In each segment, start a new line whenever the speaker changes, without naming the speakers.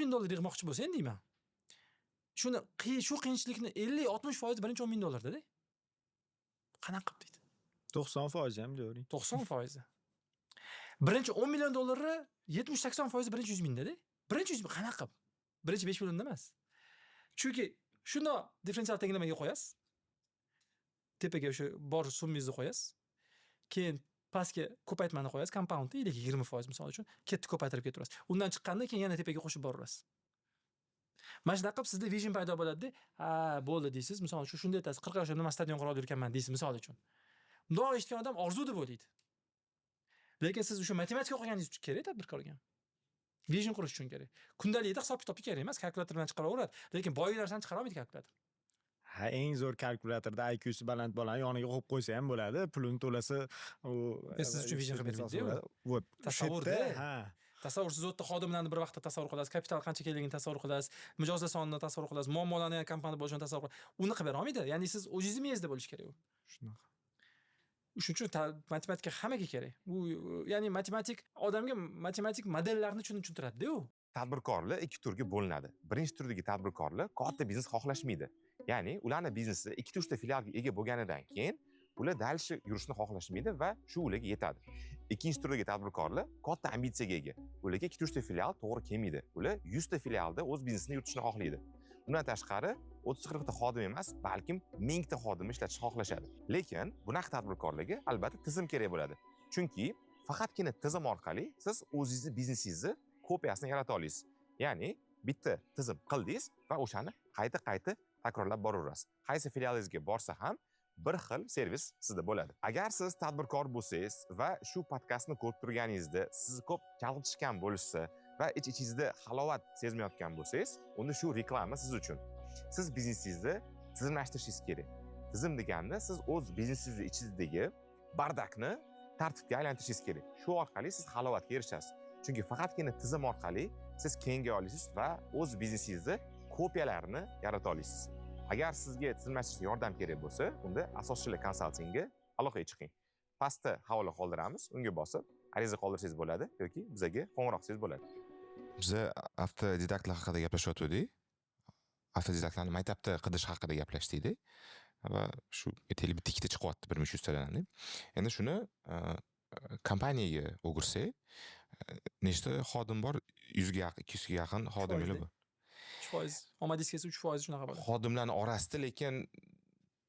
$10,000 yig'moqchi bo'lsang deyman. Shuni shu qiyinchilikni 50-60% birinchi $10,000 da. Qanaqa qilib deydi?
90% ham deyavering.
90%. Birinchi $10 million 70-80% birinchi 100 mingda-da. Birinchi 100 ming qanaqa qilib? Birinchi 5 millionda emas. Chunki shuni differensial tenglamaga qo'yasiz. Tepaga o'sha bor summangizni qo'yasiz. Keyin pastga ko'paytmani qo'yasiz, compoundni 20% misol uchun, ketdi ko'paytirib ketaverasiz. Undan chiqqanda keyin yana tepaga qo'shib boraverasiz. Mana shunaqa qilib sizda vision paydo bo'ladi-da, ha, bo'ldi deysiz. Misol uchun shunday aytasiz, 40 yoshimda men stadion qurib yurganman deysiz misol uchun. Bundoq eshitgan odam orzu deb o'ylaydi. Lekin siz o'sha matematika o'qiganingiz uchun kerak tadbirkorga. Vision qurish uchun kerak. Kundalikda hisob-kitobga kerak emas, kalkulyator bilan chiqaraveradi. Lekin boylardan chiqara olmaydi kalkulyator.
Ha, eng zo'r kalkulyatorda IQsi baland bolani yoniga qo'yib qo'ysa ham bo'ladi. Pulini to'lasa u
siz uchun vision qilib bermaydi-ku. Tasavvurda, ha. Tasavvur siz o'tda xodimlarni bir vaqtda tasavvur qilasiz, kapital qancha kerakligini tasavvur qilasiz, mijozlar sonini tasavvur qilasiz, muammolarni kompaniya bo'lishini tasavvur qilasiz. Uni qilib bera olmaydi. Ya'ni siz o'zingizni miyangizda bo'lish kerak u.
Shunaqa.
Shuning uchun matematika hammaga kerak. U ya'ni odamga matematik modellarni tushuntiradi-da u.
Tadbirkorlar ikki turga bo'linadi. Birinchi turdagi tadbirkorlar katta biznes xohlashmaydi. Ya'ni ularning biznesi 2-3 ta filialga ega bo'lganidan keyin ular dalish yurishni xohlashmaydi va shu ularga yetadi. Ikkinchi turdagi tadbirkorlar katta ambitsiyaga ega. Ularga 2-3 ta filial to'g'ri kelmaydi. Ular 100 ta filialda o'z biznesini yuritishni xohlaydi. Undan tashqari 30-40 ta xodim emas, balkim 1000 ta xodim ishlatishni xohlashadi. Lekin bunaqa tadbirkorlarga albatta tizim kerak bo'ladi. Chunki faqatgina tizim orqali siz o'zingizning biznesingizni kopiyasini yarata olasiz. Ya'ni bitta tizim qildingiz va o'shani qayta takrorlab boraverasiz. Qaysi filialingizga borsa ham bir xil servis sizda bo'ladi. Agar siz tadbirkor bo'lsangiz va shu podkastni ko'rib turganingizda sizni ko'p chalg'itishgan bo'lsa va ich-ichingizda halovat sezmayotgan bo'lsangiz, unda shu reklama siz uchun. Siz biznesingizni tizimlashtirishingiz kerak. Tizim deganda siz o'z biznesingiz ichidagi bardakni tartibga aylantirishingiz kerak. Shu orqali siz halovatga erishasiz. Chunki faqatgina tizim orqali siz keyinga olasiz va o'z biznesingizni kopiyalarini yarata olasiz. Agar sizga tizimlashtirishga yordam kerak bo'lsa, unda asoschilar konsaltingga aloqaga chiqing. Pastda havola qoldiramiz, unga bosib ariza qoldirsangiz bo'ladi yoki bizga qo'ng'iroq qilsangiz bo'ladi.
Biz avtodidaktlar haqida gaplashyotgandik. Avtodidaktlarni maktabda qidish haqida gaplashdik va shu aytaylik bitta ikkita chiqyapti 1300 tadan deb. Endi shuni kompaniyaga o'girsak, nechta xodim bor? 100 ga yaqin, 200 ga yaqin xodimlar bor.
3%, omadingiz kelsa 3% shunaqa bo'ladi.
Xodimlarning orasida lekin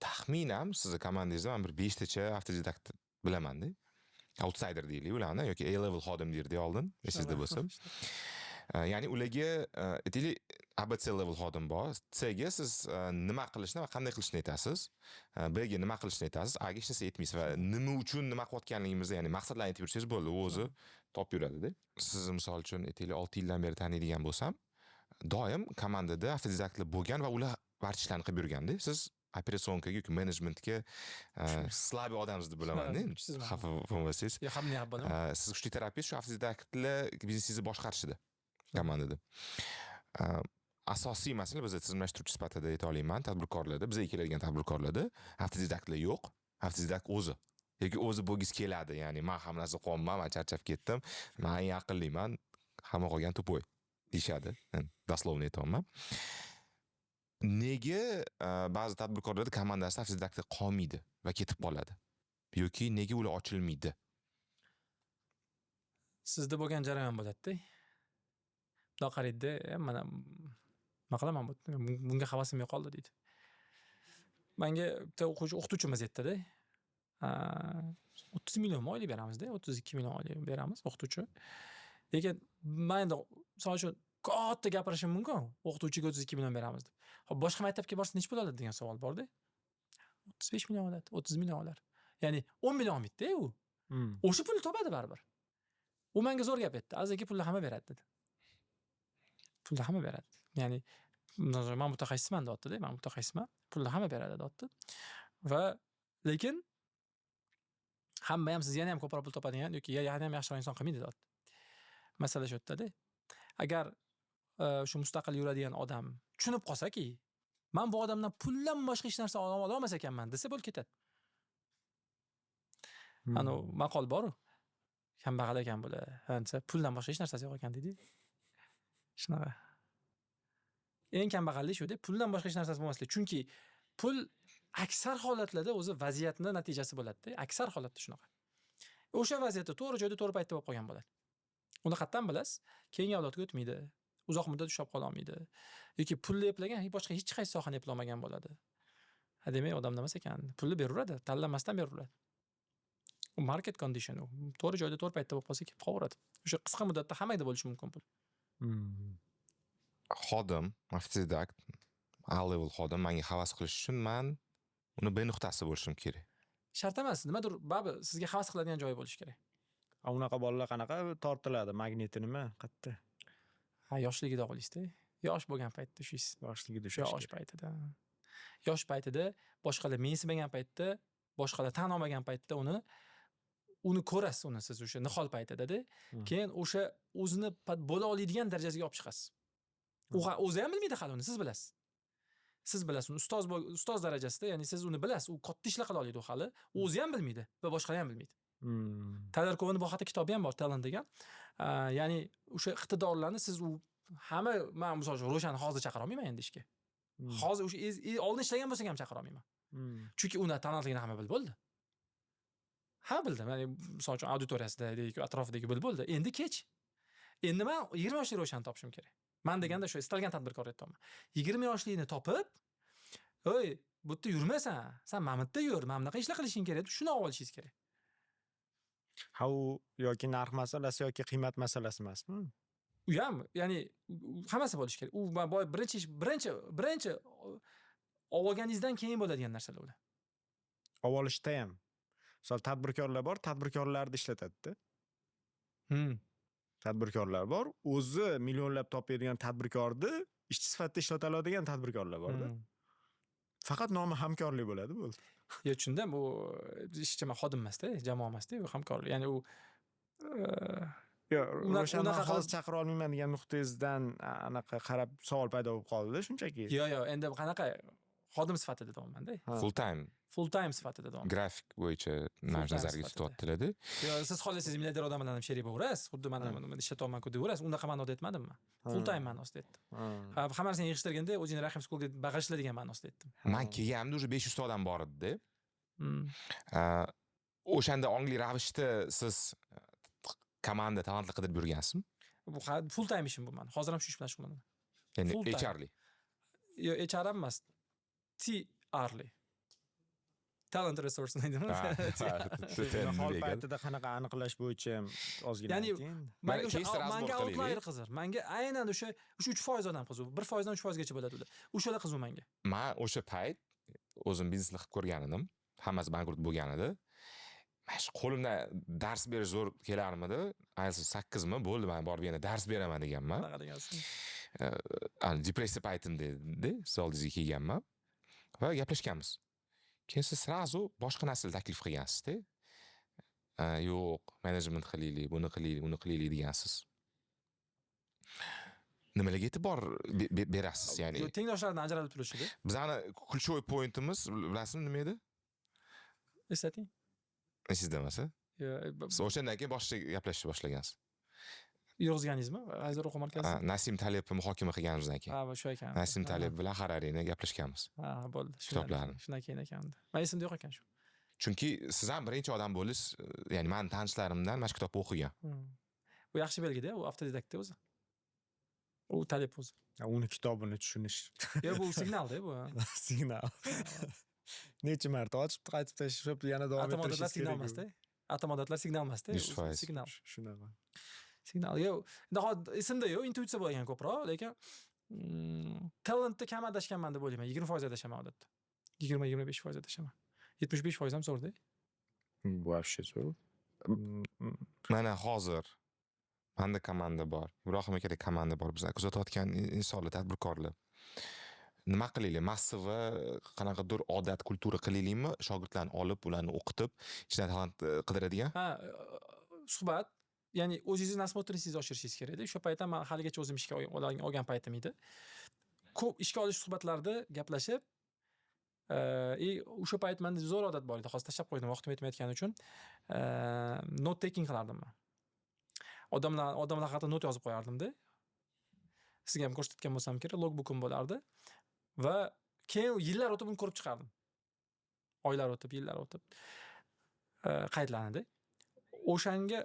taxminan sizni komandangizda men bir 5 tacha avtodidakt bilaman-da. Outsider deylik ularni yoki A-level xodim derdik oldin, esingizda bo'lsa. Ya'ni ularga aytaylik ABC level xodim bor. C ga siz nima qilishni va qanday qilishni aytasiz. B ga nima qilishni aytasiz. A ga hech narsa aytmaysiz va nima uchun nima qilayotganligingizni, ya'ni maqsadlarni aytib yursangiz bo'ldi, u o'zi topib yuradi-da. Siz misol uchun aytaylik 6 yildan beri taniydigan bo'lsam, doim komandada avtodidaktlar bo'lgan va ular barcha ishlarni qilib yurganda, siz operatsiyonkaga yoki menejmentga slabi odamsiz deb bilaman-da. Xafa bo'lmasangiz.
Yo'q, hamma ham bo'laman.
Siz kuchli terapiya shu avtodidaktlar biznesingizni boshqarishida komandada. Asosiy masala biz tizimlashtiruvchi sifatida ayta olaman, tadbirkorlarda, bizga keladigan tadbirkorlarda avtodidaktlar yo'q, avtodidakt o'zi. Yoki o'zi bo'lgisi keladi, ya'ni men ham narsa qolmayman, men charchab ketdim, men yaqinliman, hamma qolgan tupoy deyshadi. Doslovno aytaman. Nega ba'zi tadbirkorlarda komandasida avtodidaktlar qolmaydi va ketib qoladi? Yoki nega ular ochilmaydi?
Sizda bo'lgan jarayon bo'ladi-da. Bundoq qaraydi, mana nima qilaman bunga havasim yo'qoldi deydi. Menga bitta o'qituvchimiz aytdi-da. 30 million oylik beramiz-da, 32 million oylik beramiz o'qituvchi. Lekin men endi misol uchun katta gapirishim mumkin, o'qituvchiga 32 million beramiz deb. Xo'p, boshqa maktabga borsa nechta bo'ladi degan savol bor-da. 35 million oladi, 30 million olar. Ya'ni 10 million olmaydi-da u. O'sha pulni topadi baribir. U menga zo'r gap aytdi. Azaki pulni hamma beradi dedi. Pulni hamma beradi. Ya'ni men mutaxassisman deyapti-da, men mutaxassisman. Pulni hamma beradi deyapti. Va lekin hamma ham siz yana ham ko'proq pul topadigan yoki yana ham yaxshiroq inson qilmaydi deyapti. Masala shu yerda-da. Agar shu mustaqil yuradigan odam tushunib qolsa-ki, men bu odamdan puldan boshqa hech narsa ola olmas ekanman desa bo'lib ketadi. Ana maqol bor-ku. Kambag'al ekan bular. Desa, puldan boshqa hech narsasi yo'q ekan dedi. Shunaqa. Eng kambag'allik shuda, puldan boshqa hech narsasi bo'lmasligi. Chunki pul aksar holatlarda o'zi vaziyatning natijasi bo'ladi-da. Aksar holatda shunaqa. O'sha vaziyatda to'g'ri joyda to'g'ri paytda bo'lib qolgan bo'ladi. Uni qayerdan bilasiz? Keyingi avlodga o'tmaydi. Uzoq muddat ushlab qola olmaydi. Yoki pulni eplagan boshqa hech qaysi sohani eplolmagan bo'ladi. Demak, odam nima ekan? Pulni beraveradi, tanlamasdan beraveradi. U market condition u. To'g'ri joyda to'g'ri paytda bo'lib qolsa kelib qolaveradi. O'sha qisqa muddatda hammada bo'lishi mumkin pul.
Xodim, avtodidakt, A-level xodim menga havas qilish uchun men uni B nuqtasi bo'lishim kerak.
Shart emas, nimadir babi sizga havas qiladigan joyi bo'lishi kerak.
Unaqa bolalar qanaqa tortiladi, magniti nima, qayerda?
Ha, yoshligida olisizda. Yosh bo'lgan paytda shuysiz.
Yoshligida
Yosh paytida. Yosh paytida boshqalar mensimagan paytda, boshqalar tan olmagan paytda uni ko'rasiz, uni siz o'sha nihol paytida-da. Keyin o'sha o'zini bo'la oladigan darajasiga olib chiqasiz. U o'zi ham bilmaydi hali uni, siz bilasiz. Siz bilasiz, uni ustoz darajasida, ya'ni siz uni bilasiz, u katta ishlar qila oladi u hali. U o'zi ham bilmaydi va boshqalar ham bilmaydi. Tadorkovning bu haqida kitobi ham bor, Talent degan. Ya'ni o'sha iqtidorlarni siz hamma men misol uchun Ro'shanni hozir chaqira olmayman endi ishga. Hozir o'sha oldin ishlagan bo'lsam ham chaqira olmayman. Chunki uni talantligini hamma bilib bo'ldi. Ha bildim. Ya'ni misol uchun auditoriyasida yoki atrofidagi bilib bo'ldi. Endi kech. Endi men 20 yoshli Ro'shanni topishim kerak. Men deganda shu istalgan tadbirkor aytayapman. 20 yoshlikni topib, "Oy, bu yerda yurmaysan. Sen mana bu yerda yur. Mana bunaqa ishlar qilishing kerak" deb shuni olishingiz kerak.
Ha u yoki narx masalasi yoki qiymat masalasi emasmi?
U ham, ya'ni hammasi bo'lishi kerak. U birinchi olganingizdan keyin bo'ladigan narsalar ular.
Olishda ham. Misol tadbirkorlar bor, tadbirkorlarni ishlatadi-da. Tadbirkorlar bor, o'zi millionlab topadigan tadbirkorni ishchi sifatida ishlata oladigan tadbirkorlar bor-da. Faqat nomi hamkorlik bo'ladi bo'ldi.
Yo, tushundim, bu ishchi xodim emas-da, jamoa emas-da, bu hamkorlik. Ya'ni u
Ro'shanni hozir chaqira olmayman degan nuqtangizdan anaqa qarab savol paydo bo'lib qoldi shunchaki.
Yo, endi qanaqa xodim sifatida deyapman-da. Full time sifatida deyapman.
Grafik bo'yicha nazarga tutyaptilar-da.
Yo, siz xohlasangiz milliarder odam bilan ham sherik bo'laverasiz. Xuddi men ishlatyapman-ku deyaverasiz. Unaqa ma'noda aytmadimmi? Full time ma'nosida aytdim. Hamma narsani yig'ishtirganda o'zingni Rahim Schoolga bag'ishladigan ma'nosida aytdim.
Men kelganimda уже 500 ta odam bor edi-da. O'shanda ongli ravishda siz komanda talantli qidirib yurgansizmi?
Bu full time ishim bu men. Hozir ham shu ish bilan shug'ullanaman.
Ya'ni HR'li.
Yo, HR emas. TR'li. Talent resource deydimi?
Hol paytida qanaqa aniqlash bo'yicha ozgina
ayting. Menga outlier qiziq. Menga aynan o'sha 3% odam qiziq. 1% dan 3% gacha bo'ladi ular. O'shalar qiziq menga.
Men o'sha payt o'zim biznesni qilib ko'rgan edim. Hammasi bankrot bo'lgan edi. Mana shu qo'limdan dars berish zo'r kelarmidi? Ayniqsa 8 mi bo'ldi, men borib yana dars beraman deganman.
Qanaqa degansiz?
Depressiya paytimda zoldizga kelganman va gaplashganmiz. Keyin siz srazu boshqa narsalar taklif qilgansiz-da. Yo'q, menejment qilaylik, buni qilaylik degansiz. Nimalarga e'tibor berasiz, ya'ni?
Tengdoshlardan ajralib turishida.
Bizani ключевой pointimiz, bilasizmi nima edi?
Eslating.
Sizda emas-a? Siz o'shandan keyin boshqa gaplashishni boshlagansiz.
Yozganingizmi? Azar o'quv markazida.
Nasim Talibni muhokama qilganimizdan keyin.
Ha, shu ekan.
Nasim Talib bilan Harariyni gaplashganmiz.
Ha, bo'ldi.
Kitoblarni.
Shundan keyin ekandi. Men esimda yo'q ekan shu.
Chunki siz ham birinchi odam bo'lish, ya'ni men tanishlarimdan mana shu kitobni o'qigan.
Bu yaxshi belgida, u avtodidaktda o'zi. U Talib o'zi.
Uni kitobini tushunish.
Yo, bu signalda bu.
Signal. Necha marta ochib qaytib tashlab yana davom ettirish kerak.
Signal emas-da. Atomodatlar signal emas-da. Signal.
Shunaqa.
Signal. Yo, esimda yo'q, intuitsiya bo'lgan ko'proq, lekin talentni kam adashganman deb o'ylayman. 20% adashaman odatda. 20-25% adashaman. 75% ham zo'rda.
Bu вообще zo'r.
Mana hozir menda komanda bor. Ibrohim akada komanda bor. Bizlar kuzatayotgan insonlar, tadbirkorlar. Nima qilaylik? Massiva qanaqadir odat, kultura qilaylikmi? Shogirdlarni olib, ularni o'qitib, ichdan talant qidiradigan?
Ha, suhbat, ya'ni o'zingizni nasmotrisiz oshirishingiz kerak-da. O'sha paytda men haligacha o'zim ishga olgan paytim edi. Ko'p ishga olish suhbatlarida gaplashib, o'sha payt menda zo'r odat bor edi. Hozir tashlab qo'ydim, vaqtim yetmayotgani uchun. Note taking qilardim men. Odamlar haqida not yozib qo'yardim-da. Sizga ham ko'rsatgan bo'lsam kerak, logbukim bo'lardi va keyin yillar o'tib uni ko'rib chiqardim. Oylar o'tib, yillar o'tib qaydlanadi. O'shanga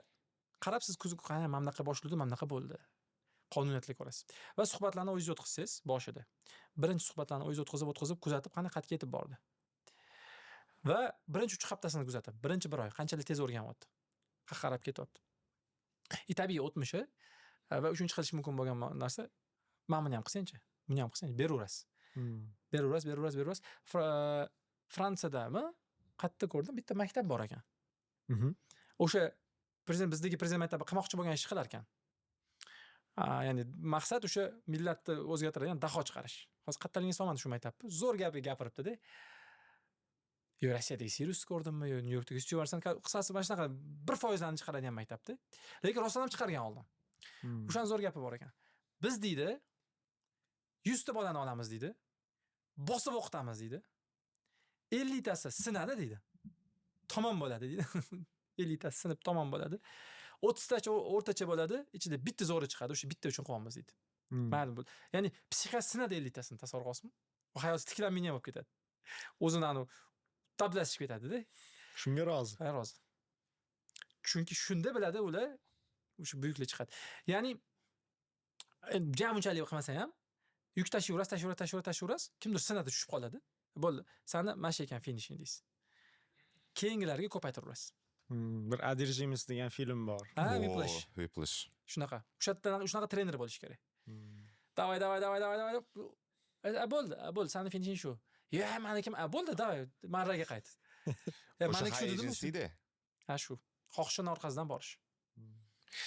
qarab siz qani mana bunaqa boshladi, mana bunaqa bo'ldi. Qonuniyatga ko'rasiz. Va suhbatlarni o'zingiz o'tkazsangiz boshida. Birinchi suhbatlarni o'zingiz o'tkazib, kuzatib, qani qayerga yetib bordi. Va birinchi 3 haftasini kuzatib, birinchi 1 oy qanchalik tez o'rganyapti. Qayerga qarab ketyapti. Tabiiy o'tmishi va 3-chi qilish mumkin bo'lgan narsa, mana buni ham qilsang-chi, buni ham qilsang, beraverasiz. Beraverasiz. Fransiyadami? Qayerda ko'rdim, bitta maktab bor ekan. O'sha bizdagi prezident maktabi qilmoqchi bo'lgan ishni qilar ekan. Ya'ni maqsad o'sha millatni o'zgartiradigan daho chiqarish. Hozir qattalingiz olmadi shu maktabni. Zo'r gapiribdi-da. Yo Rossiyadagi Sirius ko'rdimmi, yo Nyu-Yorkdagi Stuyartson, qisqasi mana shunaqa 1% chiqaradigan maktabda. Lekin rostdan ham chiqargan oldin. O'shan zo'r gapi bor ekan. Biz deydi 100 ta bolani olamiz deydi. Bosib o'qitamiz deydi. 50 tasi sinadi deydi. Tamom bo'ladi deydi. 50 tasi sinib tamom bo'ladi. 30 tacha o'rtacha bo'ladi, ichida bitta zo'ri chiqadi, o'sha bitta uchun qilamiz deydi. Ma'lum bo'ldi. Ya'ni psixikasi sinadi 50 tasini tasavvur qilsizmi? U hayoti tiklanmaydigan bo'lib ketadi. O'zini tablashib ketadi-da.
Shunga rozi.
Rozi. Chunki shunda biladi ular o'sha buyuklik chiqadi. Ya'ni jam unchalik qilmasa ham yuk tashiyverasiz, kimdir sinadi tushib qoladi. Bo'ldi. Sani mana shu ekan finishing deysiz. Keyingilarga ko'paytiraverasiz.
Bir Одержимость degan film bor.
Whiplash. Shunaqa. Shunaqa trener bo'lish kerak. Davay. Bo'ldi, sani finishing shu. Yo, menikim bo'ldi, davay, marraga qayt. Meniki shu dedim. Ha shu. Xohishning orqasidan borish.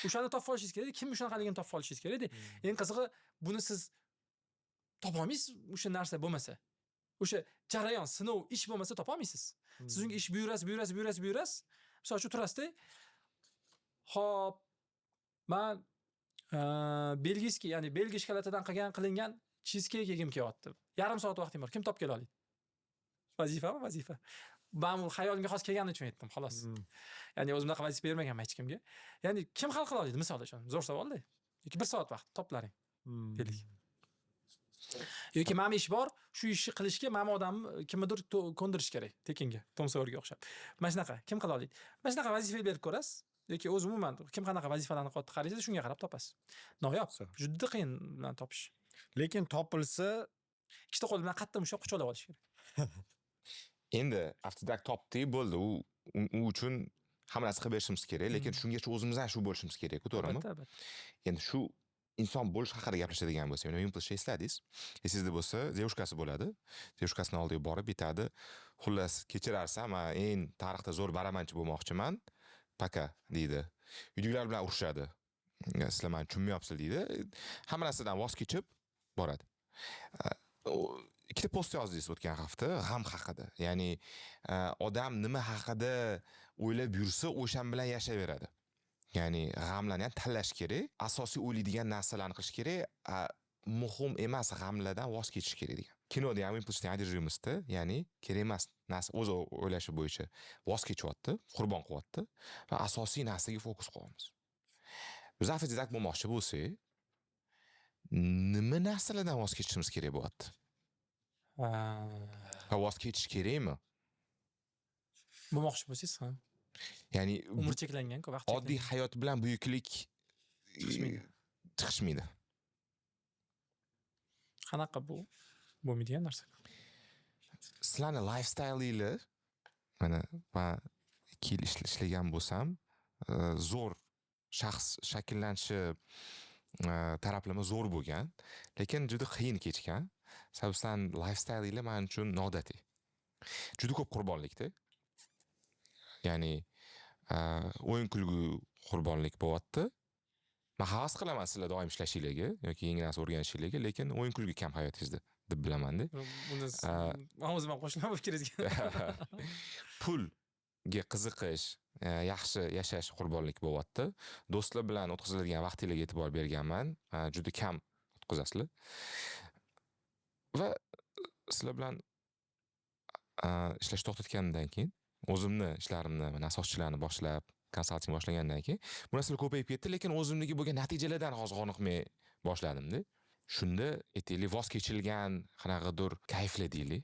O'shani topib olishingiz kerak. Kim shunaqaligini topib olishingiz kerak. Eng qizig'i, buni siz topa olmaysiz, o'sha narsa bo'lmasa. O'sha jarayon, sinov, ish bo'lmasa topa olmaysiz. Siz unga ish buyurasiz. Misol uchun turasizda, hop, men belgiyskiy, ya'ni belgiya shokoladidan qilingan cheesecake yegim kelyapti. Yarim soat vaqtim bor. Kim topib kela oladi? Vazifa. Men u xayolimga xos kelgani uchun aytdim, xolos. Ya'ni o'zimga vazifa bermaganman hech kimga. Ya'ni kim hal qila oladi, misol uchun? Zo'r savol-da. Yoki 1 soat vaqt toplaring. Deylik. Yoki mana ish bor, shu ishni qilishga mana odamni kimnidir ko'ndirish kerak, tekinga, Tom Sawyerga o'xshab. Mana shunaqa, kim qila oladi? Mana shunaqa vazifa berib ko'rasiz. Yoki o'zi umuman kim qanaqa vazifalarni qattiq qaraysiz, shunga qarab topasiz. Noyob, juda qiyin bilan topish.
Lekin topilsa,
ikkita qo'l bilan qattiq ushlab quchoqlab olish kerak.
Endi afterdak topdik, bo'ldi. U uchun hamma narsa qilib berishimiz kerak, lekin shungacha o'zimiz ham shu bo'lishimiz kerak-ku, to'g'rimi?
Albatta.
Endi shu inson bo'lish haqida gaplashadigan bo'lsa, men Whiplash esladingiz. Esingizda bo'lsa, devушкасы bo'ladi. Devушкасini oldiga borib bitadi. Xullas, kechirarsan, men eng tarixda zo'r baramanchi bo'lmoqchiman. Paka deydi. Uydagilar bilan urushadi. Sizlar meni tushunmayapsiz deydi. Hamma narsadan voz kechib boradi. Ikkita post yozdingiz o'tgan hafta g'am haqida. Ya'ni odam nima haqida o'ylab yursa, o'shan bilan yashayveradi. Ya'ni g'amlarni ham tanlash kerak, asosiy o'ylaydigan narsalarni qilish kerak, muhim emas g'amlardan voz kechish kerak degan. Kinoda ham Whiplashning Одержимостьda, ya'ni kerak emas narsa o'zi o'ylashi bo'yicha voz kechyapti, qurbon qilyapti va asosiy narsaga fokus qo'yamiz. Biz afterdak bo'lmoqchi bo'lsak, nima narsalardan voz kechishimiz kerak bo'lyapti? Voz kechish kerakmi?
Bo'lmoqchi bo'lsangiz ham.
Ya'ni
umr cheklangan-ku, vaqt cheklangan.
Oddiy hayot bilan buyuklik chiqishmaydi.
Qanaqa bu? Bo'lmaydigan narsa.
Sizlarning lifestyle-inglar, mana men 2 yil ishlagan bo'lsam, zo'r shaxs shakllanishi taraflama zo'r bo'lgan, lekin juda qiyin kechgan. Sababdan lifestyle-inglar men uchun noodatiy. Juda ko'p qurbonlikda. Ya'ni o'yin kulgu qurbonlik bo'lyapti. Men havas qilaman sizlar doim ishlashinglarga yoki yangi narsa o'rganishinglarga, lekin o'yin kulgu kam hayotingizda deb bilaman-da.
Buni o'zim ham qo'shilib fikringizga.
Pulga qiziqish, yaxshi yashash qurbonlik bo'lyapti. Do'stlar bilan o'tkaziladigan vaqtingizga e'tibor berganman. Juda kam o'tkazasizlar. Va sizlar bilan ishlash to'xtatgandan keyin o'zimni ishlarimni, asoschilarni boshlab, konsalting boshlagandan keyin bu narsalar ko'payib ketdi, lekin o'zimniki bo'lgan natijalardan hozir qoniqmay boshladim-da. shunda aytaylik voz kechilgan qanaqadir kayfli deylik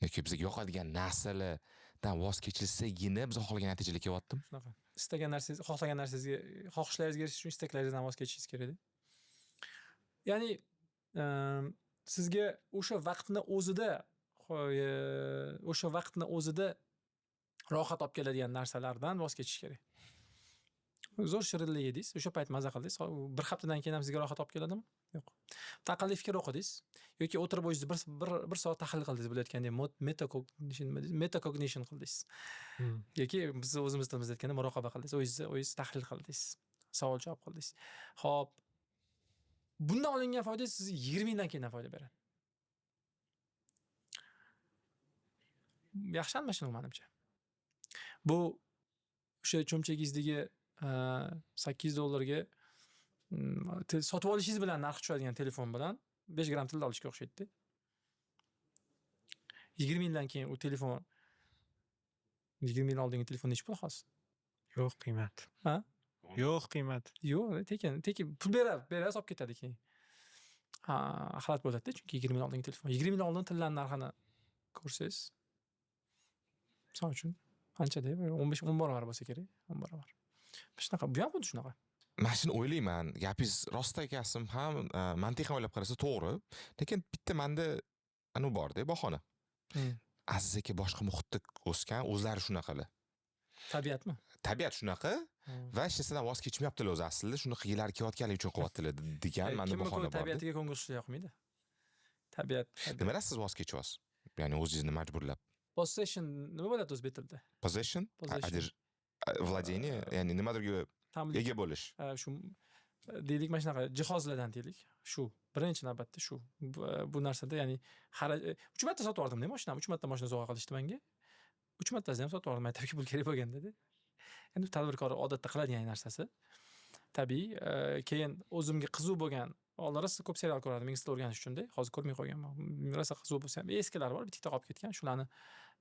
yoki bizga yoqadigan narsalardan voz kechilsagina biz xohlagan natijaga kelyaptimi?
Shunaqa. Istagan narsangiz, xohlagan narsangizga, xohishlaringizga erishish uchun istaklaringizdan voz kechishingiz kerak. Ya'ni sizga o'sha vaqtni o'zida rohat olib keladigan narsalardan voz kechish kerak. Zo'r shirinlik yedingiz, o'sha payt maza qildingiz. Bir haftadan keyin ham sizga rohat olib keladimi? Yo'q. Aqlli fikr o'qidingiz yoki o'tirib o'zingiz bir soat tahlil qildingiz bo'layotgandek metacognition qildingiz. Yoki biz o'zimiz tilimizda aytganda muroqaba qildingiz, o'zingiz tahlil qildingiz, savol javob qildingiz. Xo'p, bundan olingan foyda sizga 20 yildan keyin foyda beradi. Yaxshi almashinuv menimcha. Bu o'sha cho'mchagingizdagi $8 sotib olishingiz bilan narxi tushadigan telefon bilan 5 gram tilda olishga o'xshaydi. 20 yildan keyin u telefon 20 yil oldingi telefon necha pul hozir?
Yo'q qiymat.
Ha?
Yo'q qiymat.
Yo'q, tekin pul berasiz olib ketadi keyin. Axlat bo'ladi-da, chunki 20 yil oldingi telefon. 20 yil oldin tillarning narxini ko'rsangiz, misol uchun qanchada? 10 barobar bo'lsa kerak, 10 barobar. Shunaqa, bu ham xuddi shunaqa.
Mana shuni o'ylayman. Gapingiz rost aytgasim ham mantiqan o'ylab qarasa to'g'ri. Lekin bitta menda anu bor-da, bahona. Aziz aka boshqa muhitda o'sgan, o'zlari shunaqalar.
Tabiatmi?
Tabiat shunaqa va hech narsadan voz kechmayaptilar o'zi aslida. Shuni qiyilar kelayotganligi uchun qilyaptilar degan menda bahona bor.
Tabiatiga ko'ngil qilish yoqmaydi. Tabiat.
Nimadan siz voz kechyapsiz? Ya'ni o'zingizni majburlab.
Possession nima bo'ladi o'zbek tilida?
Possession? Владение, ya'ni nimadirga ega bo'lish.
Shu deylik, mana shunaqa jihozlardan deylik. Shu birinchi navbatda shu bu narsada, ya'ni 3 marta sotib oldim-da mashinamni. 3 marta mashina sovg'a qilishdi menga. 3 martasini ham sotib oldim, maktabga pul kerak bo'lganda-da. Endi tadbirkor odatda qiladigan narsasi. Tabiiy, keyin o'zimga qiziq bo'lgan, oldin rosa ko'p serial ko'rardim ingliz tili o'rganish uchun-da. Hozir ko'rmay qo'yganman. Rosa qiziq bo'lsa ham eskilar bor, bitta qolib ketgan, shularni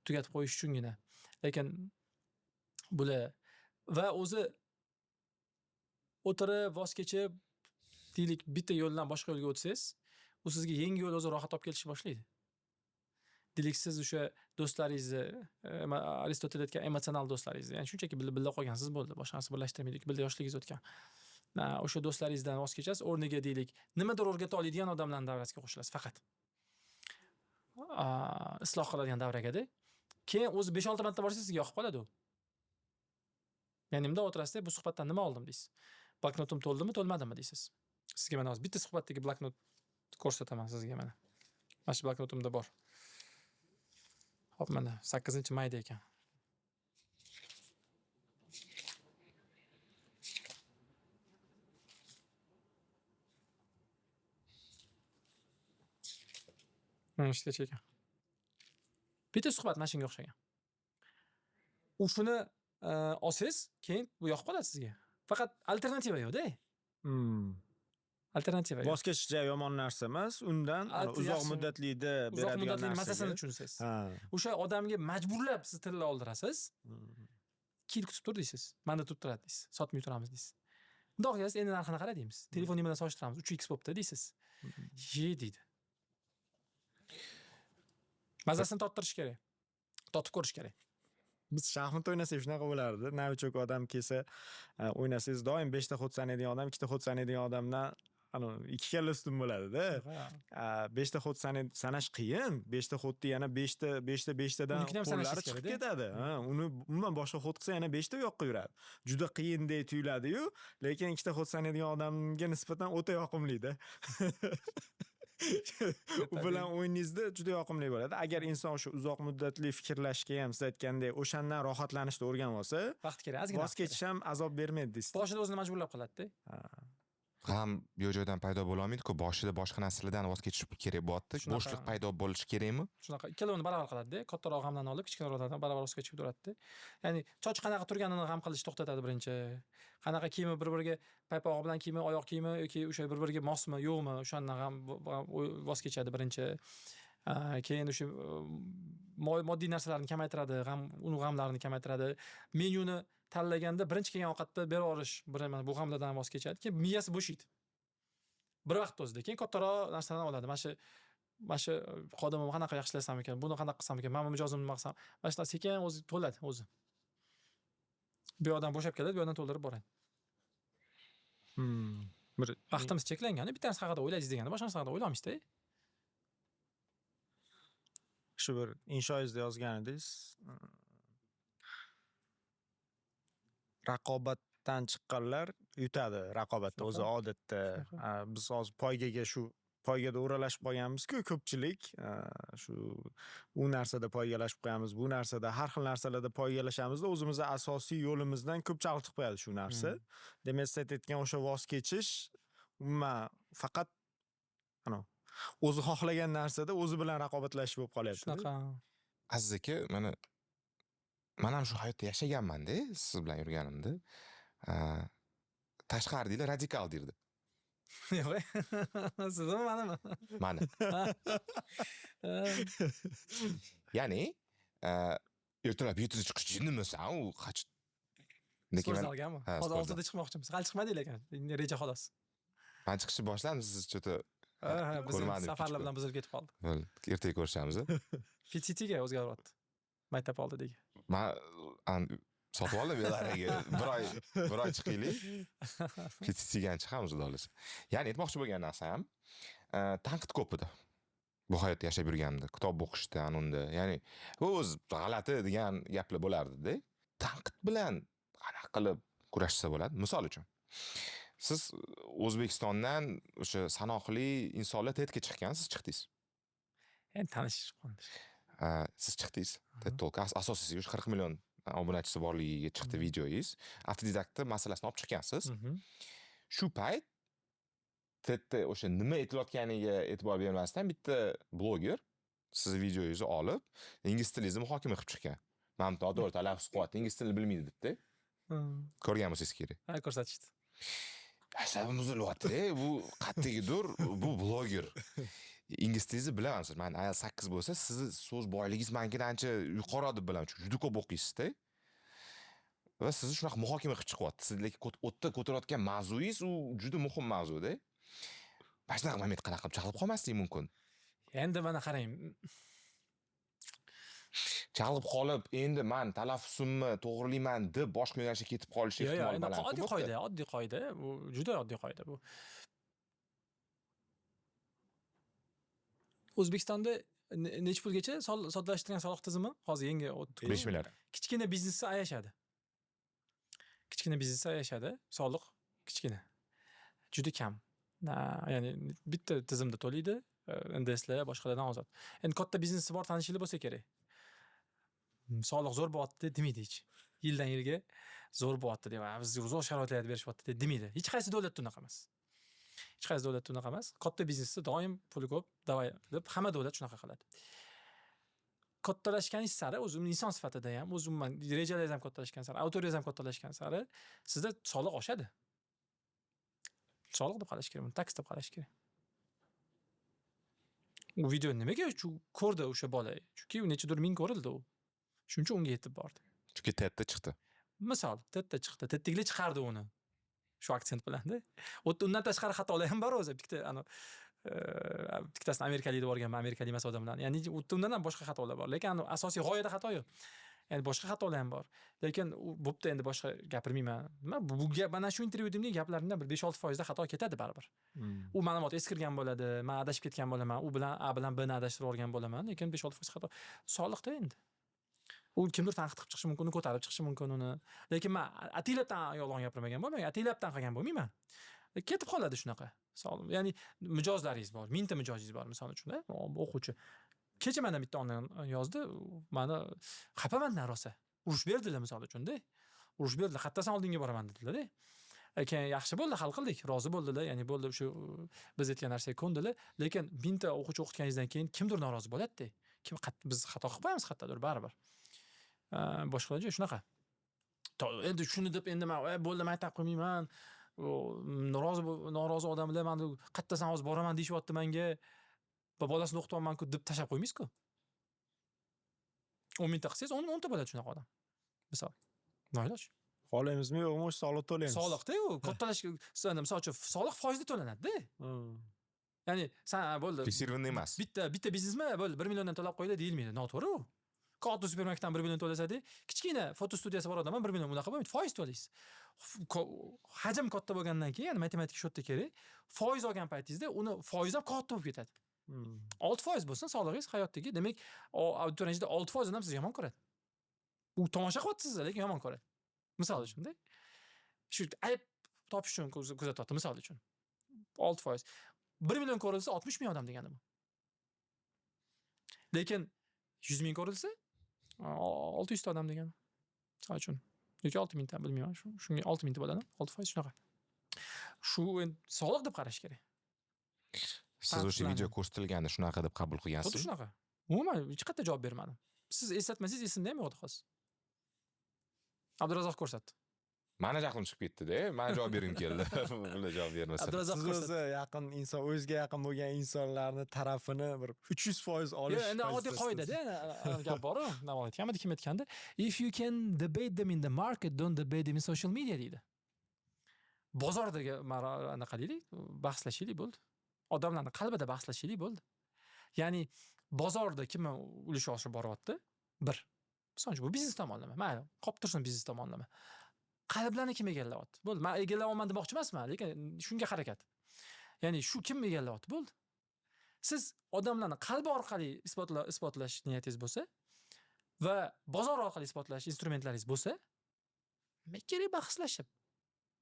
tugatib qo'yish uchungina. Lekin bular va o'zi o'tirib voz kechib deylik bitta yo'ldan boshqa yo'lga o'tsangiz, u sizga yangi yo'l o'zi rohat olib kelishni boshlaydi. Deylik siz o'sha do'stlaringizni, Aristotel aytgan emotsional do'stlaringizni, ya'ni shunchaki birga qolgansiz bo'ldi, boshqa narsa birlashtirmaydi, birga yoshligingiz o'tgan. O'sha do'stlaringizdan voz kechasiz, o'rniga deylik nimadir o'rgata oladigan odamlarning davrasiga qo'shilasiz faqat. Isloh qiladigan davraga-da. Keyin o'zi 5-6 marta borsangiz sizga yoqib qoladi u. Ya'ni bunday o'tirasizda, bu suhbatdan nima oldim deysiz. Bloknotim to'ldimi, to'lmadimi deysiz. Sizga mana hozir bitta suhbatdagi bloknot ko'rsataman sizga mana. Mana shu bloknotimda bor. Hop, mana 8-mayda ekan. Mana shuncha ekan. Bitta suhbat mana shunga o'xshagan. U shuni olsangiz, keyin bu yoqib qoladi sizga. Faqat alternativa yo'q-da. Alternativa yo'q.
Voz kechish yomon narsa emas, undan uzoq muddatlikda beradigan narsa.
Masalasini tushunsiz. O'sha odamga majburlab siz tilla oldirasiz. 2 yil kutib tur deysiz. Manda turib turadi deysiz. Sotmay turamiz deysiz. Bundoq qilasiz, endi narxini qara deymiz. Telefonni bilan solishtiramiz. 3x bo'pti deysiz. Deydi. Mazasini totirish kerak. Totib ko'rish kerak.
Biz shaxmat o'ynasak shunaqa bo'lardi. Navichok odam kelsa, o'ynasangiz doim 5 ta xod sanaydigan odam, 2 ta xod sanaydigan odamdan 2 kalla ustun bo'ladi-da. 5 ta xod sanash qiyin. 5 ta xodni yana 5 tadan qo'llari chiqib ketadi. Uni umuman boshqa xod qilsa yana 5 ta u yoqqa yuradi. Juda qiyindek tuyuladi-yu, lekin 2 ta xod sanaydigan odamga nisbatan o'ta yoqimli-da. U bilan o'yiningizda juda yoqimli bo'ladi. Agar inson shu uzoq muddatli fikrlashga ham siz aytgandek o'shandan rohatlanishni o'rganib olsa,
vaqt kerak, ozgina.
Voz kechish ham azob bermaydi deysiz.
Boshida o'zini majburlab qiladi-da.
Ham bu joydan paydo bo'la olmaydi-ku, boshida boshqa narsalardan voz kechish kerak bo'lyapti. Bo'shliq paydo bo'lishi kerakmi?
Shunaqa ikkalovini baravar qiladi-da. Kattaroq g'amdan olib, kichikroqdan baravar voz kechib turadi-da. Ya'ni choch qanaqa turganini g'am qilish to'xtatadi birinchi. Qanaqa kiyimi bir-biriga paypog'i bilan kiyimi, oyoq kiyimi yoki o'sha bir-biriga mosmi, yo'qmi, o'shandan ham voz kechadi birinchi. Keyin o'sha moddiy narsalarni kamaytiradi, g'amlarini kamaytiradi. Menyuni tanlaganda birinchi kelgan ovqatni berib yuborish, bu g'amlardan voz kechadi. Keyin miyasi bo'shaydi. bir vaqt o'zida keyin kattaroq narsalarni oladi. Mana shu xodimimni qanaqa yaxshilasam ekan, buni qanaqa qilsam ekan, men mijozimni nima qilsam, mana shunaqa sekin o'zi to'ladi o'zi. Bu yoqdan bo'shab keladi, bu yoqdan to'ldirib boradi.
Bir
Vaqtimiz cheklangan, bitta narsa haqida o'ylaysiz deganda boshqa narsa haqida o'ylamaysiz-da.
shu bir inshoingizda yozgan edingiz. Raqobatdan chiqqanlar yutadi raqobatda o'zi odatda. Biz hozir poygaga poygada o'ralashib qolganmiz-ku ko'pchilik. Shu u narsada poygalashib qo'yamiz, bu narsada har xil narsalarda poygalashamizda o'zimizni asosiy yo'limizdan ko'p chalg'itib qo'yadi shu narsa. Demak, siz aytayotgan o'sha voz kechish umuman faqat o'zi xohlagan narsada o'zi bilan raqobatlashish bo'lib qolyapti.
Shunaqa.
Aziz aka, men ham shu hayotda yashaganman-da, siz bilan yurganimda. Tashqari deylar radikal derdi.
Yo'q. Sizmi, menimi?
Mani. Ya'ni, ertalab 7da chiqish jinnimisan, u qach. Lekin men
Sportzalgami? Hozir 6da chiqmoqchimiz. Hali chiqmadik lekin. Reja xolos.
men chiqishni boshladim, siz cho'ta
Biz
ko'rmadim,
safarlar bilan buzilib ketib qoldi.
ertaga ko'rishamiz.
Fit City'ga o'zgaryapti. Maktab oldidagi.
Men sotib oldim Belariyaga. Bir oy chiqaylik. Petitsiyaga chiqamiz xudo xohlasa. Ya'ni aytmoqchi bo'lgan narsam, tanqid ko'p edi. Bu hayotda yashab yurganimda, kitob o'qishdan unda. Ya'ni o'z g'alati degan gaplar bo'lardi-da. Tanqid bilan qanaqa qilib kurashsa bo'ladi? Misol uchun, siz O'zbekistondan o'sha sanoqli insonlar TEDga chiqqansiz, chiqdingiz.
Endi tanishib qoldik.
Siz chiqdingiz. TED Talk asosiysi 40 million obunachisi borligiga chiqdi videoyingiz. Avtodidaktni masalasini olib chiqqansiz. Shu payt TEDda o'sha nima aytilayotganiga e'tibor bermasdan bitta bloger sizni videoyingizni olib, ingliz tilingizni muhokama qilib chiqqan. Men to'g'ri talaffuz qilyapti, ingliz tilini bilmaydi debdi. Ko'rgan bo'lsangiz kerak.
Ha, ko'rsatishdi.
Asabim buzilyapti, bu qattigidur, bu bloger. Ingliz tilingizni bilamansiz. Men ayol 8 bo'lsa, sizni so'z boyligingiz menkidan ancha yuqori deb bilaman. Chunki juda ko'p o'qiysiz-da. Va sizni shunaqa muhokama qilib chiqyapti. Siz lekin o'tda ko'tarayotgan mavzuyingiz u juda muhim mavzu-da. Mana shunaqa moment qanaqa qilib chalib qolmasligi mumkin.
Endi mana qarang.
Chalib qolib, endi men talaffuzimni to'g'rilayman deb boshqa yo'nalishga ketib qolish ehtimoli baland.
Oddiy qoida, bu juda oddiy qoida bu. O'zbekistonda necha pulgacha soddalashtirilgan soliq tizimi hozir yangi
5 milliard.
Kichkina biznesni ayashadi. Soliq kichkina. Juda kam. Ya'ni bitta tizimda to'laydi, NDSlar boshqalardan ozod. Endi katta biznesi bor tanishinglar bo'lsa kerak. Soliq zo'r bo'lyapti demaydi hech. Yildan yilga zo'r bo'lyapti deb, biz zo'r sharoitlarni berishyapti demaydi. Hech qaysi davlatda unaqa emas. Katta biznesda doim puli ko'p, davay deb hamma davlat shunaqa qiladi. Kattalashganingiz sari o'zi inson sifatida ham, o'zi umuman rejalaringiz ham kattalashgan sari, auditoriyangiz ham kattalashgan sari sizda soliq oshadi. Soliq deb qarash kerak, buni taks deb qarash kerak. U video nimaga ko'rdi o'sha bola? Chunki nechadir ming ko'rildi u. Shuning uchun unga yetib bordi.
Chunki TEDda chiqdi.
Misol, TEDda chiqdi. TEDdagilar chiqardi uni. Shu aksent bilan-da. Undan tashqari xatolar ham bor o'zi. Bittasini amerikalik deb borganman, amerikalik emas odam bilan. Ya'ni undan ham boshqa xatolar bor. Lekin asosiy g'oyada xato yo'q. Ya'ni boshqa xatolar ham bor. Lekin bo'pti, endi boshqa gapirmayman. Bu gap mana shu intervyudimdagi gaplarimdan bir 5-6% xato ketadi baribir. U ma'lumot eskirgan bo'ladi, men adashib ketgan bo'laman, u bilan A bilan Bni adashtirib olgan bo'laman, lekin 5-6% xato. Soliqda endi. U kimdir tanqid qilib chiqishi mumkin, uni ko'tarib chiqishi mumkin uni. Lekin men atilabdan yolg'on gapirmagan bo'lmayman, atilabdan qilgan bo'lmayman. Ketib qoladi shunaqa. Ya'ni mijozlaringiz bor, mingta mijozingiz bor misol uchun, o'quvchi. Kecha mendan bitta onam yozdi, meni xafamandan rosa. Urush berdilar misol uchun-da. Urush berdilar, qattasan oldinga boraman dedilar-da. Lekin yaxshi bo'ldi, hal qildik, rozi bo'ldilar, ya'ni bo'ldi shu biz aytgan narsaga ko'ndilar, lekin mingta o'quvchi o'qitganingizdan keyin kimdir norozi bo'ladi-da. Biz xato qilib qo'yamiz qayerdadir baribir. Boshqalarga shunaqa. Endi shuni deb endi men bo'ldi, maktab qilmayman. Norozi odamlar meni qattasan hozir boraman deyapti menga. Va bolasini o'qityapman-ku deb tashab qo'ymaysiz-ku. 10 mingta qilsangiz 10 ta bo'ladi shunaqa odam. Misol. Noiloj.
Xohlaymizmi yo'qmi o'sha soliq to'laymiz.
Soliqda u kattalash, misol uchun soliq foizda to'lanadi-da. Ya'ni sen bo'ldi.
Fiksirованный emas.
Bitta biznesmen bo'ldi 1 milliondan to'lab qo'ydi deyilmaydi. Noto'g'ri u. Katta supermarketdan 1 million to'lasada, kichkina foto studiyasi bor odam 1 million unaqa bo'lmaydi. Foiz to'laysiz. Hajm katta bo'lgandan keyin, ya'ni matematik shodda kerak, foiz olgan paytingizda uni foiz ham katta bo'lib ketadi. 6% bo'lsin solig'ingiz hayotdagi, demak, auditoriyangizda 6% odam sizni yomon ko'radi. U tomosha qilyapsiz, lekin yomon ko'radi. Misol uchun-da. Shu ayb topish uchun kuzatyapti, misol uchun. 6%. 1 million ko'rilsa 60 ming odam degani bu. Lekin 100 ming ko'rilsa 600 ta odam degani. Misol uchun. Yoki 6 mingta, bilmayman. Shunga 6 mingta bo'ladi, 6% shunaqa. Shu endi soliq deb qarash kerak.
Siz o'sha video ko'rsatilganda shunaqa deb qabul qilgansiz.
Xuddi shunaqa. Umuman hech qayerda javob bermadim. Siz eslatmasangiz esimda ham yo'qdi hozir. Abdurazzoq ko'rsatdi.
Mani jahlim chiqib ketdi-da, men javob bergim keldi. Bunga javob bermasa.
Abdurazzoq
Siz
ko'rsatdi.
o'zi yaqin inson, o'ziga yaqin bo'lgan insonlarni tarafini bir 300% olish.
Endi oddiy qoida-da, gap bor-ku. Nima aytganmidi, kim aytgandi? If you can debate them in the market, don't debate them in social media deydi. Bozordagi anaqa deylik, bahslashaylik bo'ldi. Odamlarning qalbida bahslashaylik bo'ldi. Ya'ni bozorda kim ulush oshirib boryapti? Bir. Misol uchun bu biznes tomonlama. Mayli, qolib tursin biznes tomonlama. Qalblarni kim egallayapti? Bo'ldi. Men egallayapman demoqchi emasman, lekin shunga harakat. Ya'ni shu kim egallayapti? Bo'ldi. Siz odamlarni qalbi orqali isbotlash niyatingiz bo'lsa va bozor orqali isbotlash instrumentlaringiz bo'lsa, kerak bahslashib.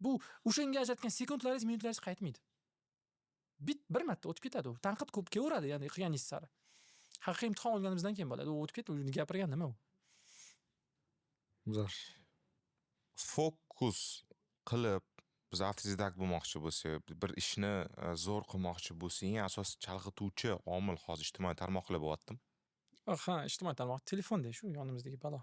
Bu o'shanga ajratgan sekundlaringiz, minutlaringiz qaytmaydi. Bir marta o'tib ketadi u. Tanqid ko'p kelaveradi, ya'ni qilganingiz sari. Haqiqiy imtihon olganimizdan keyin bo'ladi. U o'tib ketdi, uni gapirgan nima u?
Zo'r.
Fokus qilib biz avtodidak bo'lmoqchi bo'lsak, bir ishni zo'r qilmoqchi bo'lsak, eng asosiy chalg'ituvchi omil hozir ijtimoiy tarmoqlar bo'lyaptimi?
Ha, ijtimoiy tarmoq, telefon shu yonimizdagi balo.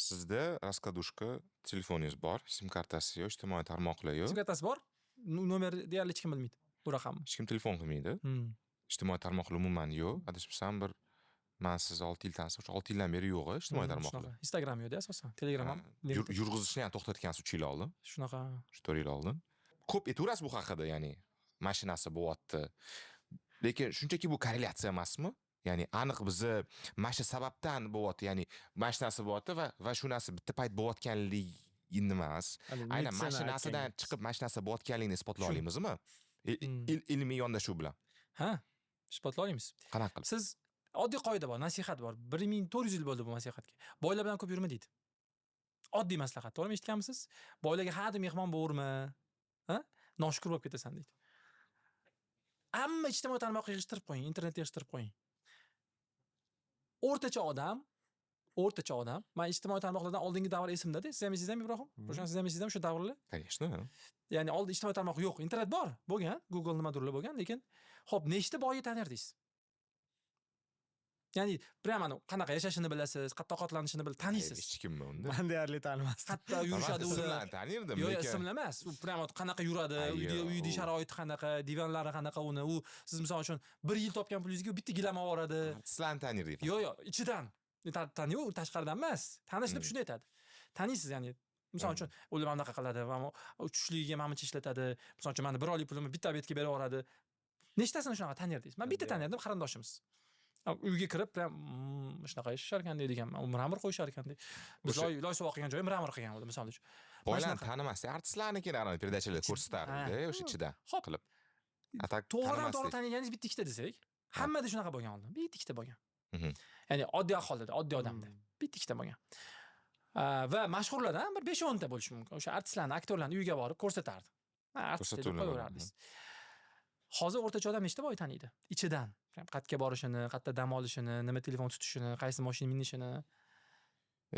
Sizda raskadushka telefoningiz bor, sim kartasi yo'q, ijtimoiy tarmoqlar yo'q.
Sim kartasi bor, nomer deyarli hech kim bilmaydi. Bu raqamni.
Hech kim telefon qilmaydi. Ijtimoiy tarmoqlar umuman yo'q. Adashmasam bir men siz 6 yildan 6 yildan beri yo'q ijtimoiy tarmoqlar.
Instagram yo'q-da asosan. Telegram ham.
Yurg'izishni ham to'xtatgansiz 3 yil oldin.
Shunaqa.
4 yil oldin. Ko'p aytaverasiz bu haqida, ya'ni mashinasi bo'lyapti. Lekin shunchaki bu korrelyatsiya emasmi? Ya'ni aniq bizni mana shu sababdan bo'lyapti, ya'ni mashinasi bo'lyapti va shu narsa bitta payt bo'layotganligi emas. Aynan mashinasidan chiqib mashinasi bo'layotganligini isbotlay olamizmi? Ilmiy yondashuv bilan.
Ha, isbotlay olamiz.
Qanaqa qilib?
Siz oddiy qoida bor, nasihat bor. 1400 yil bo'ldi bu nasihatga. Boylar bilan ko'p yurma deydi. Oddiy maslahat, to'g'rimi eshitganmisiz? Boylarga hadda mehmon bo'lurma, ha? Noshukur bo'lib ketasan deydi. Hamma ijtimoiy tarmoqqa yig'ishtirib qo'ying, internetga yig'ishtirib qo'ying. O'rtacha odam, men ijtimoiy tarmoqlardan oldingi davr esimda-da. Siz ham eslaysizmi, Ibrohim? O'shan siz ham eslaysizmi o'sha davrlar?
Конечно.
Ya'ni oldin ijtimoiy tarmoq yo'q, internet bor, bo'lgan, Google nimadirlar bo'lgan, lekin xo'p, nechta boyni tanirdiz? Ya'ni prямо qanaqa yashashini bilasiz, qayerda ovqatlanishini taniysiz.
Hech kimmi unda?
Men deyarli tanimasdim.
Qayerda yurishadi o'zi.
Sizlarni tanirdim,
Yo'q,
lekin
ismli emas. U prямо qanaqa yuradi, uyda sharoiti qanaqa, divanlari qanaqa uni. U siz misol uchun 1 yil topgan pulingizga bitta gilam olib boradi.
Sizlarni tanirdik.
Yo'q, ichidan. Taniyo, tashqaridan emas. Tanish deb shuni aytadi. Taniysiz, ya'ni misol uchun ular mana bunaqa qiladi va uchishligiga mana buncha ishlatadi. Misol uchun meni 1 oylik pulimni bitta betga berib yuboradi. Nechtasini shunaqa tanirdingiz? Men bitta tanirdim, qarindoshimiz. Uyga kirib, shunaqa yashashar ekan deydigan. Mramor qo'yishar ekan deydi. Biz loy suv oqgan joyi mramor qilgan bo'ldi, misol uchun.
Boylarni tanimasdi, artistlarnikini perdachalar ko'rsatardi o'sha ichida qilib.
To'g'ridan taniganingiz bitta ikkita desak, hammada shunaqa bo'lgan oldin. Bitta ikkita bo'lgan. Ya'ni oddiy aholida, oddiy odamda bitta ikkita bo'lgan. Va mashhurlardan bir 5-10 ta bo'lishi mumkin. O'sha artistlarni, aktyorlarni uyiga borib ko'rsatardi. Artist deb qo'yaverardingiz. Hozir o'rtacha odam nechta boy taniydi? Ichidan. Qayerga borishini, qayerda dam olishini, nima telefon tutishini, qaysi mashina minishini.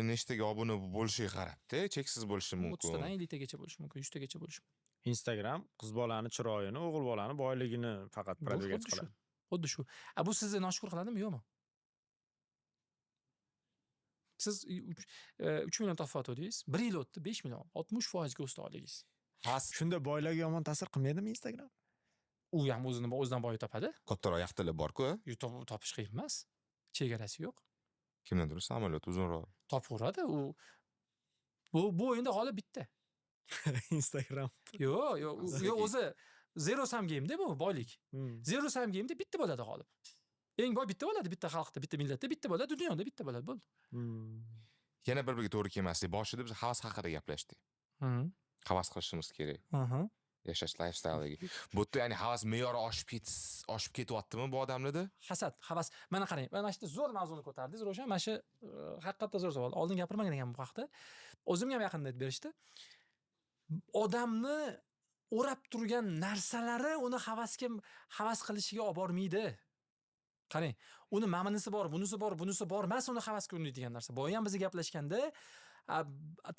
Nechtaga obuna bo'lishiga qarab-da, cheksiz bo'lishi mumkin.
30 tadan 50 tagacha bo'lishi mumkin, 100 tagacha bo'lishi mumkin.
Instagram qiz bolani chiroyini, o'g'il bolani boyligini faqat продвигать qiladi.
Xuddi shu. Bu sizni noshukur qiladimi, yo'qmi? Siz 3 million topyaptidingiz, 1 yil o'tdi, 5 million, 60% ga o'sdi olingiz.
Shunda boylarga yomon ta'sir qilmaydimi Instagram?
U ham o'zidan boy topadi.
Kattaroq yaxtalar bor-ku.
Topish qiyin emas. Chegarasi yo'q.
Kimdandir samolyot uzunroq.
Topaveradi u. Bu o'yinda g'olib bitta.
Instagram.
Yo'q, o'zi zero sum game'da bu boylik. Zero sum game'da bitta bo'ladi g'olib. Eng boy bitta bo'ladi, bitta xalqda, bitta millatda bitta bo'ladi, dunyoda bitta bo'ladi, bo'ldi.
Yana bir-biriga to'g'ri kelmaslik. Boshida biz havas haqida gaplashdik. Havas qilishimiz kerak. Yashash lifestyle. Bu yerda ya'ni havas me'yori oshib ketyaptimi bu odamlarda?
Hasad, havas. Mana qarang, mana shu zo'r mavzuni ko'tardingiz, Ro'shan. Mana shu haqiqatda zo'r savol. Oldin gapirmagan ekan bu haqda. O'zimga ham yaqinda aytib berishdi. Odamni o'rab turgan narsalari uni havas qilishiga olib bormaydi. Qarang, uni maminisi bor, bunisi bor emas, uni havasga urinadigan narsa. Boya ham biz gaplashganda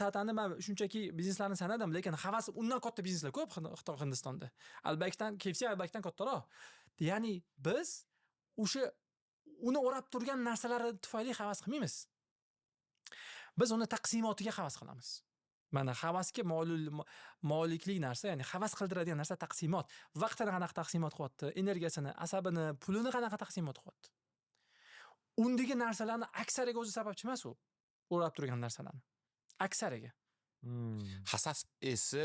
tatani men shunchaki bizneslarni sanadim, lekin havas undan katta bizneslar ko'p Xitoy Hindistonda. Albaykdan, KFC albaykdan kattaroq. Ya'ni biz o'sha uni o'rab turgan narsalari tufayli havas qilmaymiz. Biz uni taqsimotiga havas qilamiz. Mana havasga moliklik narsa, ya'ni havas qildiradigan narsa taqsimot. Vaqtini qanaqa taqsimot qilyapti, energiyasini, asabini, pulini qanaqa taqsimot qilyapti. Undagi narsalarni aksariga o'zi sababchi emas u. O'rab turgan narsalarni. Aksariga.
Hasad esa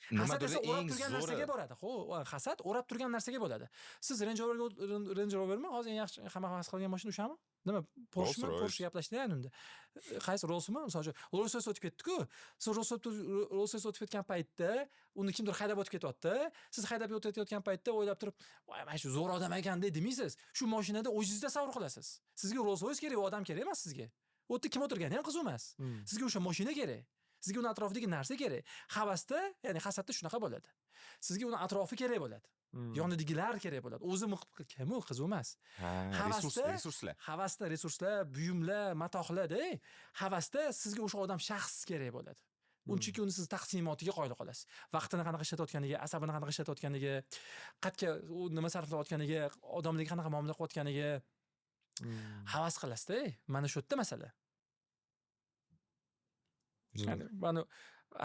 nimadir
o'rab turgan narsaga boradi. Hasad o'rab turgan narsaga bo'ladi. Siz Range Rovermi? Hozir eng yaxshi hamma havas qilgan mashina o'shami? Nima? Porsche gaplashdilar unda. Qaysi Rolls-mi? Masalan, Rolls-Royce o'tib ketdi-ku. Siz Rolls-Royce o'tib ketgan paytda uni kimdir haydab o'tib ketyapti. Siz haydab o'tayotgan paytda o'ylab turib, "Voy, mana shu zo'r odam ekan" demisiz. Shu mashinada o'zingizda savr qilasiz. Sizga Rolls-Royce kerak, odam kerak emas sizga. U yerda kim o'tirgani ham qiziq emas. Sizga o'sha mashina kerak. Sizga uni atrofidagi narsa kerak. Havasda, ya'ni hasadda shunaqa bo'ladi. Sizga uni atrofi kerak bo'ladi. Yonidagilar kerak bo'ladi. O'zi kim u qiziq emas.
Resurslar.
Havasda resurslar, buyumlar, matohlar-da. Havasda sizga o'sha odam shaxs kerak bo'ladi. Unchaki uni siz taqsimotiga qoyil qolasiz. Vaqtini qanaqa ishlatayotganiga, asabini qanaqa ishlatayotganiga, qatga u nima sarflayotganiga, odamlarga qanaqa muomala qilayotganiga havas qilasiz-da. Mana shu yerda masala. Ya'ni mana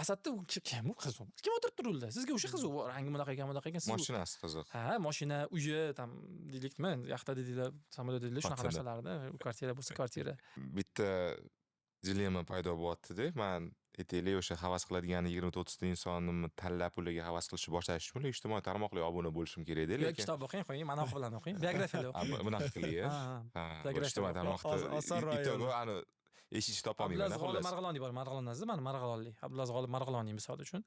asadda kim qiziq? Kim o'tirib turuldi? Sizga o'sha qiziq, rangi bunaqa ekan, siz
Mashinasi qiziq.
Ha, mashina, uyi, tam deylikmi, yaxta deydilar, samolyot deydilar, shunaqa narsalarda, kvartira bo'lsa kvartira.
Bitta dilemma paydo bo'lyapti-da. Men aytaylik, o'sha havas qiladigan 20-30 ta insonni tanlab ularga havas qilishni boshlashim bilan ijtimoiy tarmoqlarga obuna bo'lishim kerak-da, lekin
kitob o'qing, qo'ying, manoq bilan o'qing, biografiyalar o'qing.
Bunaqa qiling. Ijtimoiy tarmoqda ito'g'ri ani eshitib topolmayman.
Abdulaziz Marg'iloniy bor, Marg'ilonda, mana Marg'ilonlik. Abdulaziz Marg'iloniy misol uchun.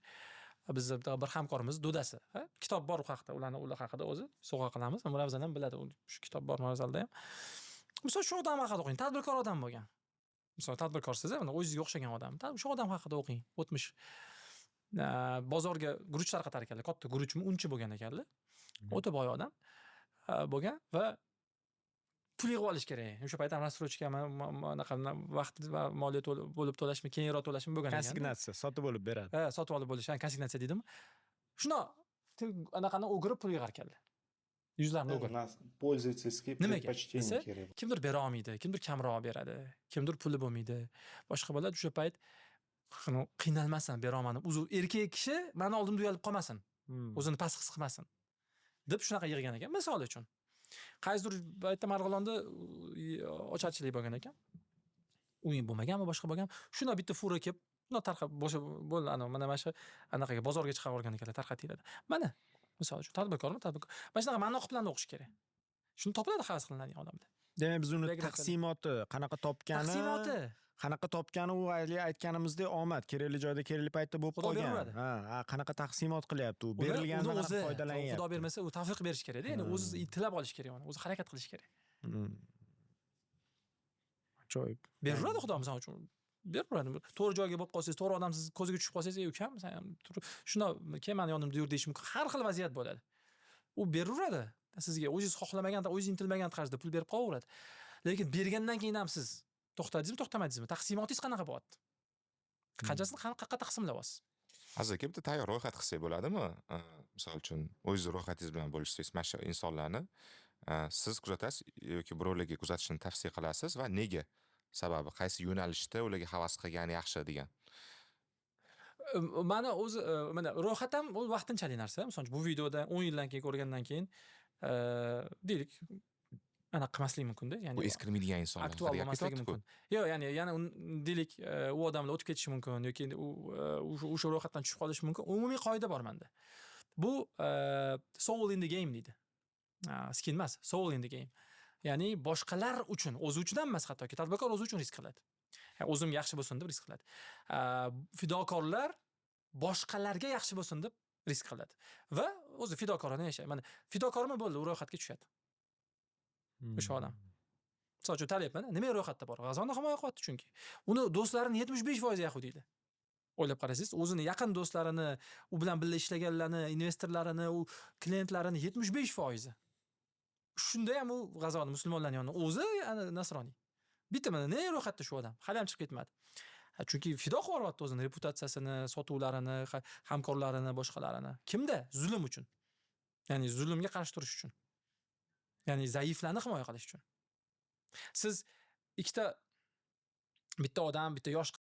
Bizda bir hamkorimiz Dodasi, kitob bor u haqida, ular haqida o'zi sovg'a qilamiz. Muravzan ham biladi, shu kitob bor Muravzalda ham. Misol shu odam haqida o'qing, tadbirkor odam bo'lgan. Misol tadbirkorsiz, mana o'zingizga o'xshagan odam. Shu odam haqida o'qing. O'tmish bozorga guruch tarqatar ekanlar, katta guruchmi, unchi bo'lgan ekanlar. O'ta boy odam bo'lgan va pul yig'ib olish kerak. O'sha paytda rastrojka anaqa vaqt va moliya bo'lib to'lashmi, keyinroq to'lashmi bo'lgan ekan.
Konsignatsiya, sotib olib beradi.
Sotib olib bo'lish, konsignatsiya deydimi? Shuna anaqani o'girib pul yig'ar ekanlar. Yuzlarini o'girib.
Пользовательские предпочтения kerak.
Kimdir bera olmaydi, kimdir kamroq beradi, kimdir puli bo'lmaydi. Boshqa bo'ladi, o'sha payt qiynalmasin, bera olmadim. O'zi erkak kishi meni oldimda uyalib qolmasin. O'zini past his qilmasin deb shunaqa yig'gan ekan, misol uchun. Qaysidir paytda Marg'ilonda ocharchilik bo'lgan ekan. O'yin bo'lmaganmi, boshqa bo'lgan. Shuna bitta fura kelib, uni tarqab bo'ldi, mana shu anaqaga bozorga chiqarib olgan ekanlar, tarqatiladi. Mana misol uchun tadbirkormi, tadbirkor. Mana shunaqa ma'no bilan o'qish kerak. Shuni topiladi havas qilinadigan odamda.
Demak, biz uni taqsimoti, qanaqa topgani u aytganimizdek omad, kerakli joyda kerakli paytda bo'lib qolgan. Qanaqa taqsimot qilyapti u, berilganidan qanaqa foydalanyapti.
Xudo bermasa, u tavfiq berish kerak-da, ya'ni o'zi tilab olish kerak uni, o'zi harakat qilish kerak.
Ajoyib.
Beriladi Xudo misol uchun. Beriladi. To'g'ri joyga bo'lib qolsangiz, to'g'ri odam siz ko'ziga tushib qolsangiz, "Ey ukam, sen ham shuna kelmani yonimda yur" deyish mumkin. Har xil vaziyat bo'ladi. U beraveradi. Sizga o'zingiz xohlamagan, o'zingiz intilmagan tarzda pul berib qolaveradi. Lekin bergandan keyin ham siz to'xtadingizmi, to'xtamadingizmi? Taqsimotingiz qanaqa bo'lyapti? Qanchasini qayerga taqsimlayapsiz?
Hozir bitta tayyor ro'yxat qilsak bo'ladimi? Misol uchun, o'zingiz ro'yxatingiz bilan bo'lishsangiz, mana shu insonlarni siz kuzatasiz yoki birovlarga kuzatishni tavsiya qilasiz va nega? Sababi qaysi yo'nalishda ularga havas qilgani yaxshi degan.
Mana o'zi mana ro'yxat ham u vaqtinchalik narsa. Masalan, bu videoda 10 yildan keyin ko'rgandan keyin deylik anaqa qilmasligi mumkin-da. Ya'ni
Bu eskirmaydigan insonlar
aktual
haqida gap
bo'lmasligi
ketyapti-ku.
mumkin. Yo'q, ya'ni yana deylik, u odamlar o'tib ketishi mumkin yoki o'sha ro'yxatdan tushib qolishi mumkin. Umumiy qoida bor menda. Bu soul in the game deydi. Skin emas, soul in the game. Ya'ni boshqalar uchun, o'zi uchun ham emas, hattoki tadbirkor o'zi uchun risk qiladi. O'zim yaxshi bo'lsin deb risk qiladi. Fidokorlar boshqalarga yaxshi bo'lsin deb risk qiladi. Va o'zi fidokorona yashaydi. Mana fidokormi bo'ldi, u ro'yxatga tushadi. O'sha odam. Misol uchun talyapman, nima ro'yxatda bor? G'azoni himoya qilyapti chunki. Uni do'stlarining 75% yahudiydi. O'ylab qarasangiz, o'zini yaqin do'stlarini, u bilan birga ishlaganlarni, investorlarini, u klientlarini 75%. Shunda ham u G'azoni musulmonlarning yonida o'zi nasroniy. Bitta mana ne ro'yxatda shu odam, hali ham chiqib ketmadi. Chunki fido qilyapti o'zini reputatsiyasini, sotuvlarini, hamkorlarini, boshqalarini. Kimda? Zulm uchun. Ya'ni zulmga qarshi turish uchun. Ya'ni zaiflarni himoya qilish uchun. Siz bitta odam, bitta yosh